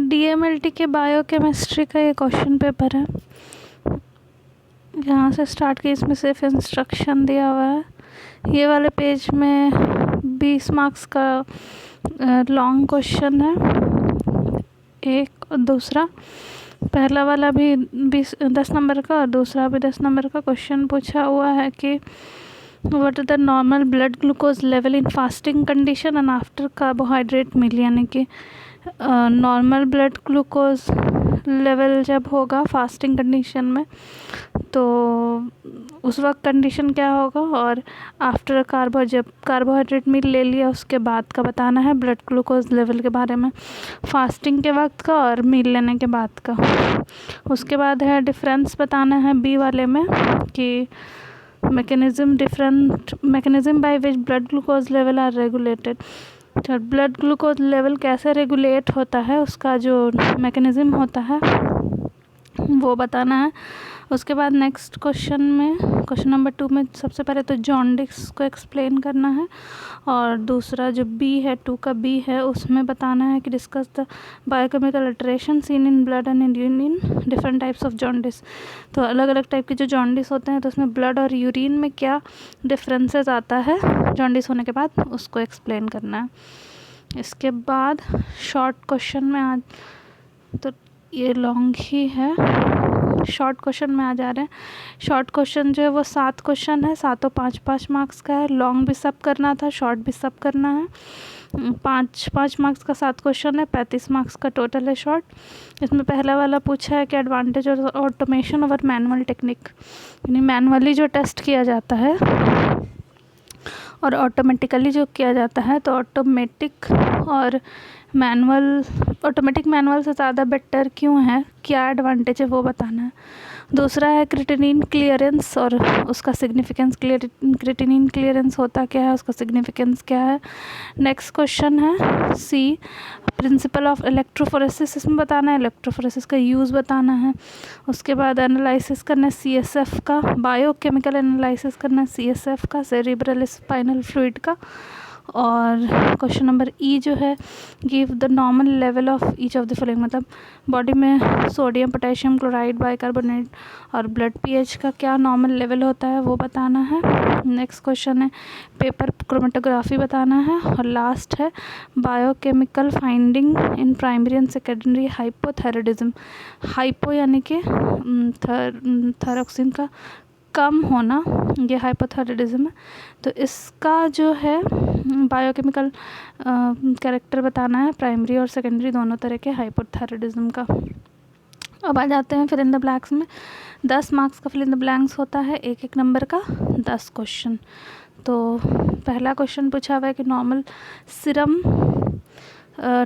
DMLT के biochemistry का ये क्वेश्चन पेपर है। यहाँ से स्टार्ट की, इसमें सिर्फ इंस्ट्रक्शन दिया हुआ है। ये वाले पेज में 20 मार्क्स का लॉन्ग क्वेश्चन है एक, और दूसरा पहला वाला भी 10 नंबर का और दूसरा भी 10 नंबर का क्वेश्चन पूछा हुआ है कि what is the normal blood glucose level in fasting condition and after carbohydrate meal, यानी कि नॉर्मल ब्लड ग्लूकोज लेवल जब होगा फास्टिंग कंडीशन में तो उस वक्त कंडीशन क्या होगा, और आफ्टर जब कार्बोहाइड्रेट मील ले लिया उसके बाद का बताना है ब्लड ग्लूकोज लेवल के बारे में, फास्टिंग के वक्त का और मील लेने के बाद का। उसके बाद है डिफरेंस बताना है बी वाले में कि mechanism by which blood glucose level are regulated. Blood glucose level कैसे रेगुलेट होता है उसका जो मैकेनिज्म होता है वो बताना है। उसके बाद नेक्स्ट क्वेश्चन में, क्वेश्चन नंबर 2 में सबसे पहले तो जॉन्डिस को एक्सप्लेन करना है, और दूसरा जो बी है 2 का बी है उसमें बताना है कि discuss the biochemical alteration seen in blood and urine in different types of jaundice. तो अलग अलग टाइप के जो जॉन्डिस होते हैं तो उसमें ब्लड और यूरिन में क्या डिफरेंसेस आता है जॉन्डिस होने के बाद, उसको एक्सप्लेन करना है। इसके बाद शॉर्ट क्वेश्चन में आज तो ये लॉन्ग ही है, शॉर्ट क्वेश्चन में आ जा रहे हैं। शॉर्ट क्वेश्चन जो है वो 7 क्वेश्चन है, सातों 5-5 मार्क्स का है। लॉन्ग भी सब करना था, शॉर्ट भी सब करना है। 5-5 मार्क्स का 7 क्वेश्चन है, 35 मार्क्स का टोटल है शॉर्ट। इसमें पहला वाला पूछा है कि एडवांटेज और ऑटोमेशन ओवर मैनुअल टेक्निक, यानी मैनुअली जो टेस्ट किया जाता है और ऑटोमेटिकली जो किया जाता है, तो ऑटोमेटिक मैनुअल से ज़्यादा बेटर क्यों है, क्या एडवांटेज है वो बताना है। दूसरा है क्रिएटिनिन क्लियरेंस और उसका सिग्निफिकेंस, क्रिएटिनिन क्लियरेंस होता क्या है, उसका सिग्निफिकेंस क्या है। नेक्स्ट क्वेश्चन है सी, प्रिंसिपल ऑफ इलेक्ट्रोफोरेसिस, इसमें बताना है इलेक्ट्रोफोरेसिस का यूज़ बताना है। उसके बाद एनालिसिस करना है CSF का, बायोकेमिकल एनालिसिस करना है CSF का, सेरिब्रल स्पाइनल फ्लूइड का। और क्वेश्चन नंबर ई जो है, give the normal level of each of the following, मतलब बॉडी में सोडियम, पोटेशियम क्लोराइड, बाइकार्बोनेट और ब्लड pH का क्या नॉर्मल लेवल होता है वो बताना है। नेक्स्ट क्वेश्चन है पेपर क्रोमेटोग्राफी बताना है। और लास्ट है biochemical finding in primary and secondary hypothyroidism. Hypo यानी कि थायरॉक्सिन का कम होना, ये हाइपोथायराइडिज्म है। तो इसका जो है बायोकेमिकल कैरेक्टर बताना है प्राइमरी और सेकेंडरी दोनों तरह के हाइपोथायराइडिज्म का। अब आ जाते हैं फिल इन द ब्लैंक्स में। 10 मार्क्स का फिल इन द ब्लैंक्स होता है, 1-1 नंबर का 10 क्वेश्चन। तो पहला क्वेश्चन पूछा हुआ है कि normal Siram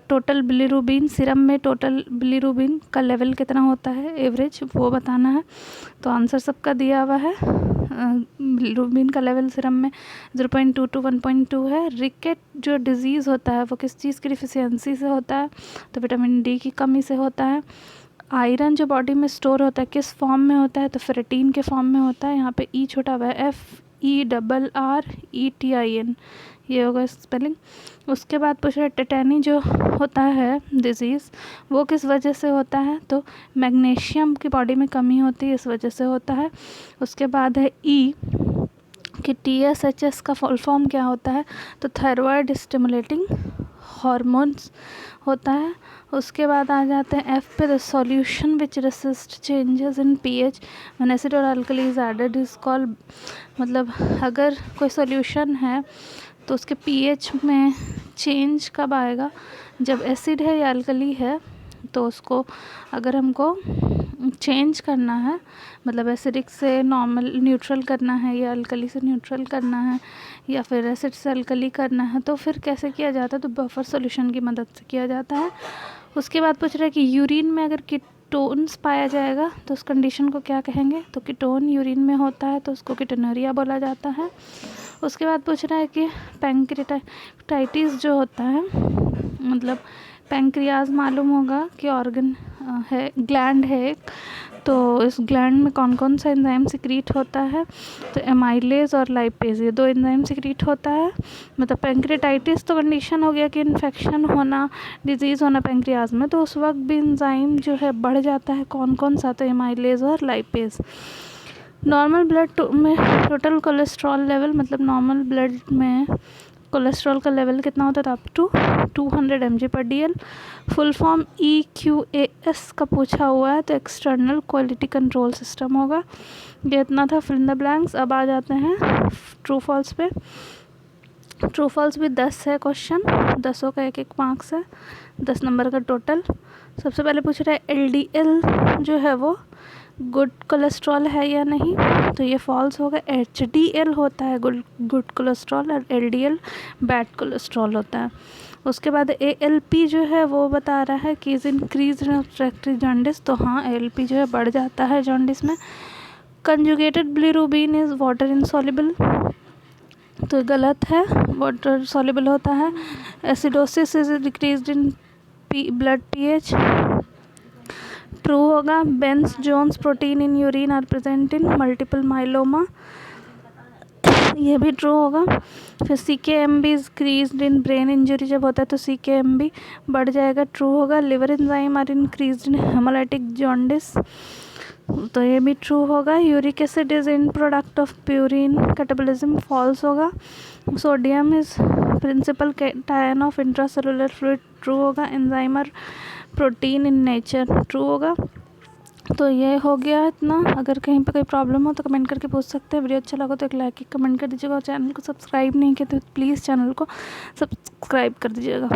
total bilirubin, Siram में टोटल बिलीरुबिन का लेवल कितना होता है एवरेज, वो बताना है। तो आंसर सबका दिया हुआ है। बिलीरुबिन का लेवल सिरम में 0.2 to 1.2 है। रिकेट जो डिजीज़ होता है वो किस चीज़ की डिफिशियंसी से होता है, तो विटामिन डी की कमी से होता है। आयरन जो बॉडी में स्टोर होता है किस फॉर्म में होता है, तो फेरेटिन के फॉर्म में होता है। यहाँ पे ई छोटा हुआ है, FERRETIN, ये होगा स्पेलिंग। उसके बाद पूछ रहे टेटेनी जो होता है डिजीज़ वो किस वजह से होता है, तो मैग्नीशियम की बॉडी में कमी होती है इस वजह से होता है। उसके बाद है ई कि TSH का फुल फॉर्म क्या होता है, तो थायराइड स्टिमुलेटिंग हार्मोन्स होता है। उसके बाद आ जाते हैं F पे, the solution which resist changes in pH when acid or alkali is added is called, मतलब अगर कोई सॉल्यूशन है तो उसके pH में चेंज कब आएगा, जब एसिड है या अल्कली है। तो उसको अगर हमको चेंज करना है, मतलब एसिडिक से नॉर्मल न्यूट्रल करना है या अल्कली से न्यूट्रल करना है या फिर एसिड से अल्कली करना है, तो फिर कैसे किया जाता है, तो बफर सॉल्यूशन की मदद से किया जाता है। उसके बाद पूछ रहा है कि यूरिन में अगर कीटोन्स पाया जाएगा तो उस कंडीशन को क्या कहेंगे, तो कीटोन यूरिन में होता है तो उसको कीटोनूरिया बोला जाता है। उसके बाद पूछ रहा है कि पैंक्रियाटाइटिस जो होता है, मतलब पैंक्रियाज मालूम होगा कि ऑर्गन है, ग्लैंड है एक, तो इस ग्लैंड में कौन कौन सा एंजाइम सिक्रीट होता है, तो एमाइलेज और लाइपेज, ये 2 एंजाइम सिक्रीट होता है। मतलब पैंक्रेटाइटिस तो कंडीशन हो गया कि इन्फेक्शन होना, डिजीज़ होना पैंक्रियाज में, तो उस वक्त भी एंजाइम जो है बढ़ जाता है। कौन कौन सा, तो एमाइलेज और लाइपेज। नॉर्मल ब्लड में टोटल कोलेस्ट्रॉल लेवल, मतलब नॉर्मल ब्लड में कोलेस्ट्रॉल का लेवल कितना होता था, up to 200 mg/dl। Full form EQAS का पूछा हुआ है, तो एक्सटर्नल क्वालिटी कंट्रोल सिस्टम होगा। ये इतना था, फिल इन द ब्लैंक्स। अब आ जाते हैं ट्रू फॉल्स पे। ट्रू फॉल्स भी 10 है क्वेश्चन, 10 का 1-1 मार्क्स है, 10 नंबर का टोटल। सबसे पहले पूछ रहा है LDL जो है वो गुड कोलेस्ट्रॉल है या नहीं, तो ये फॉल्स होगा। HDL होता है गुड कोलेस्ट्रॉल और LDL बैड कोलेस्ट्रॉल होता है। उसके बाद ALP जो है वो बता रहा है कि is increase in obstructive jaundice, तो हाँ ALP जो है बढ़ जाता है जॉन्डिस में। Conjugated bilirubin is water insoluble, तो गलत है, वाटर सॉल्युबल होता है। Acidosis is decreased in blood pH, true होगा। Bence Jones protein in urine are present in multiple myeloma, ये भी ट्रू होगा। फिर CKMB is increased in brain injury, जब होता है तो CKMB बढ़ जाएगा, ट्रू होगा। Liver enzyme are increased in haemolytic jaundice, तो ये भी ट्रू होगा। Uric acid is in product of purine catabolism, false होगा। Sodium is principal cation of intracellular fluid, true होगा। Enzyme are protein in nature, true होगा। तो ये हो गया इतना। अगर कहीं पे कोई प्रॉब्लम हो तो कमेंट करके पूछ सकते हैं। वीडियो अच्छा लगा तो एक लाइक एक कमेंट कर दीजिएगा, और चैनल को सब्सक्राइब नहीं किया तो प्लीज़ चैनल को सब्सक्राइब कर दीजिएगा।